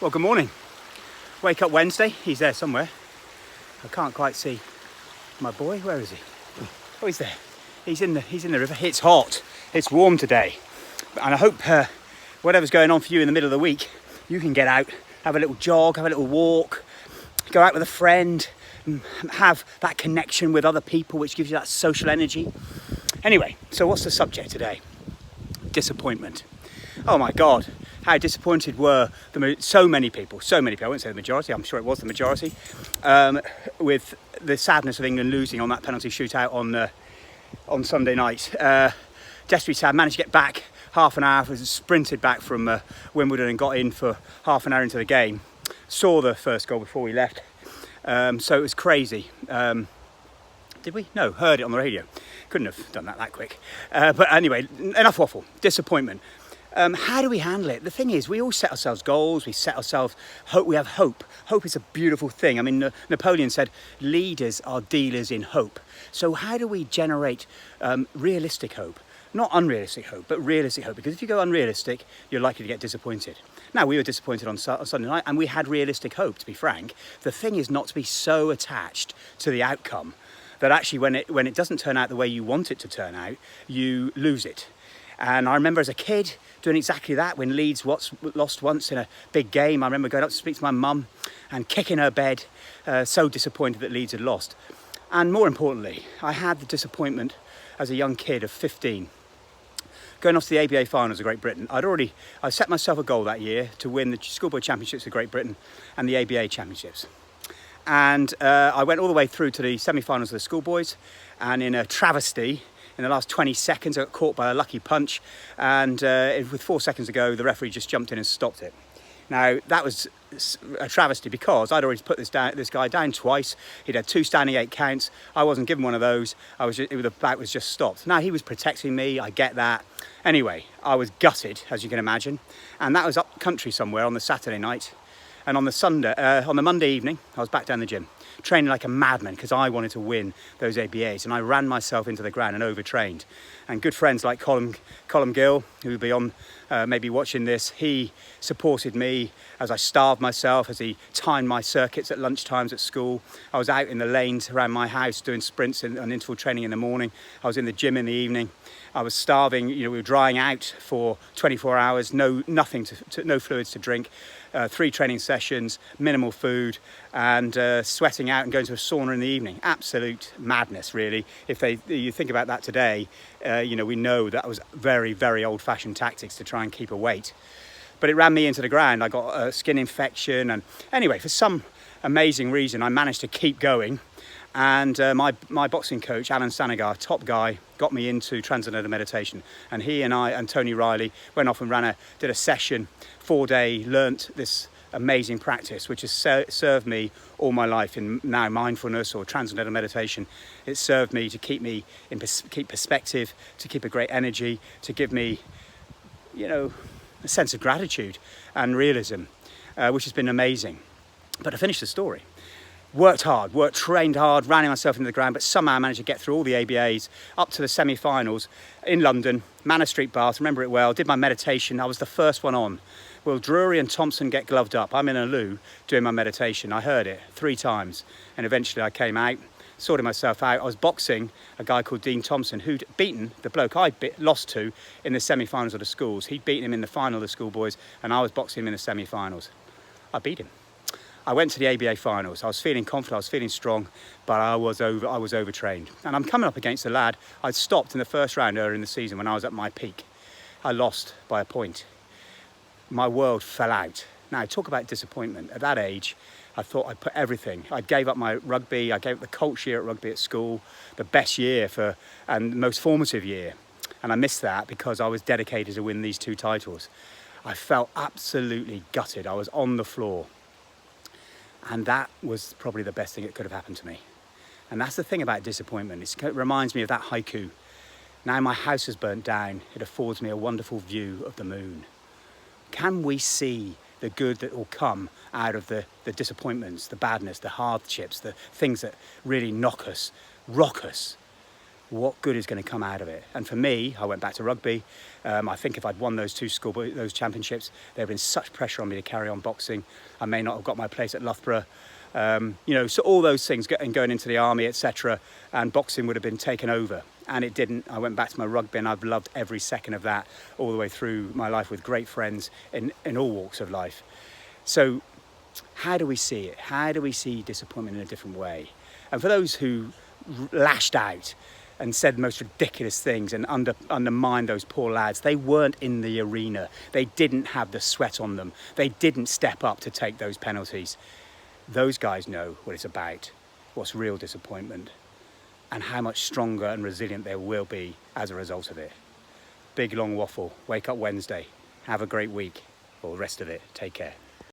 Well, good morning. Wake up Wednesday. He's there somewhere. I can't quite see my boy. Where is he? Oh, he's there. He's in the river. It's hot. It's warm today, and I hope whatever's going on for you in the middle of the week, you can get out, have a little jog, have a little walk, go out with a friend, and have that connection with other people, which gives you that social energy. Anyway, so what's the subject today? Disappointment. Oh my God, how disappointed were so many people, I won't say the majority, I'm sure it was the majority, with the sadness of England losing on that penalty shootout on Sunday night. Desperately sad, managed to get back half an hour, sprinted back from Wimbledon and got in for half an hour into the game. Saw the first goal before we left, so it was crazy. Did we? No, heard it on the radio. Couldn't have done that quick. But anyway, enough waffle. Disappointment. How do we handle it? The thing is, we all set ourselves goals, we set ourselves hope, we have hope. Hope is a beautiful thing. I mean, Napoleon said, leaders are dealers in hope. So how do we generate realistic hope? Not unrealistic hope, but realistic hope. Because if you go unrealistic, you're likely to get disappointed. Now, we were disappointed on Sunday night, and we had realistic hope, to be frank. The thing is not to be so attached to the outcome that actually when it doesn't turn out the way you want it to turn out, you lose it. And I remember as a kid doing exactly that when Leeds lost once in a big game. I remember going up to speak to my mum and kicking her bed, so disappointed that Leeds had lost. And more importantly, I had the disappointment as a young kid of 15, going off to the ABA finals of Great Britain. I set myself a goal that year to win the Schoolboy Championships of Great Britain and the ABA Championships. And I went all the way through to the semi-finals of the Schoolboys, and in a travesty, in the last 20 seconds, I got caught by a lucky punch, and with 4 seconds to go, the referee just jumped in and stopped it. Now, that was a travesty because I'd already put this guy down twice. He'd had 2 standing 8 counts. I wasn't given one of those. The bout was just stopped. Now, he was protecting me. I get that. Anyway, I was gutted, as you can imagine, and that was up country somewhere on the Saturday night. And on the Monday evening, I was back down the gym, training like a madman because I wanted to win those ABAs, and I ran myself into the ground and overtrained. And good friends like Colin Gill, who will be on maybe watching this, he supported me as I starved myself, as he timed my circuits at lunchtimes at school. I was out in the lanes around my house doing sprints and interval training in the morning. I was in the gym in the evening. I was starving, we were drying out for 24 hours, no fluids to drink, 3 training sessions, minimal food, and sweating out and going to a sauna in the evening. Absolute madness, really. If you think about that today, we know that was very, very old-fashioned tactics to try and keep a weight. But it ran me into the ground. I got a skin infection, and anyway, for some amazing reason, I managed to keep going. And my boxing coach, Alan Sanagar, top guy, got me into Transcendental Meditation. And he and I and Tony Riley went off and did a session, 4-day, learnt this amazing practice, which has served me all my life in now mindfulness or Transcendental Meditation. It served me to keep perspective, to keep a great energy, to give me, a sense of gratitude and realism, which has been amazing. But to finish the story, trained hard, ran myself into the ground, but somehow I managed to get through all the ABAs up to the semi-finals in London, Manor Street Bath, remember it well, did my meditation. I was the first one on. Will Drury and Thompson get gloved up? I'm in a loo doing my meditation. I heard it 3 times, and eventually I came out, sorted myself out. I was boxing a guy called Dean Thompson, who'd beaten the bloke I lost to in the semi-finals of the schools. He'd beaten him in the final of the schoolboys, and I was boxing him in the semi-finals. I beat him. I went to the ABA finals. I was feeling confident, I was feeling strong, but I was overtrained. And I'm coming up against a lad I'd stopped in the first round earlier in the season when I was at my peak. I lost by a point. My world fell out. Now, talk about disappointment. At that age, I thought I'd put everything. I gave up my rugby, I gave up the coach year at rugby at school, the best year and the most formative year. And I missed that because I was dedicated to win these 2 titles. I felt absolutely gutted. I was on the floor. And that was probably the best thing that could have happened to me. And that's the thing about disappointment. It reminds me of that haiku. Now my house has burnt down. It affords me a wonderful view of the moon. Can we see the good that will come out of the disappointments, the badness, the hardships, the things that really knock us, rock us? what good is going to come out of it? And for me, I went back to rugby. I think if I'd won those those championships, there had been such pressure on me to carry on boxing. I may not have got my place at Loughborough. So all those things, going into the army, etc., and boxing would have been taken over, and it didn't. I went back to my rugby, and I've loved every second of that all the way through my life with great friends in all walks of life. So how do we see it? How do we see disappointment in a different way? And for those who lashed out and said the most ridiculous things and undermined those poor lads, they weren't in the arena. They didn't have the sweat on them. They didn't step up to take those penalties. Those guys know what it's about, what's real disappointment, and how much stronger and resilient they will be as a result of it. Big long waffle. Wake up Wednesday. Have a great week, or the rest of it. Take care.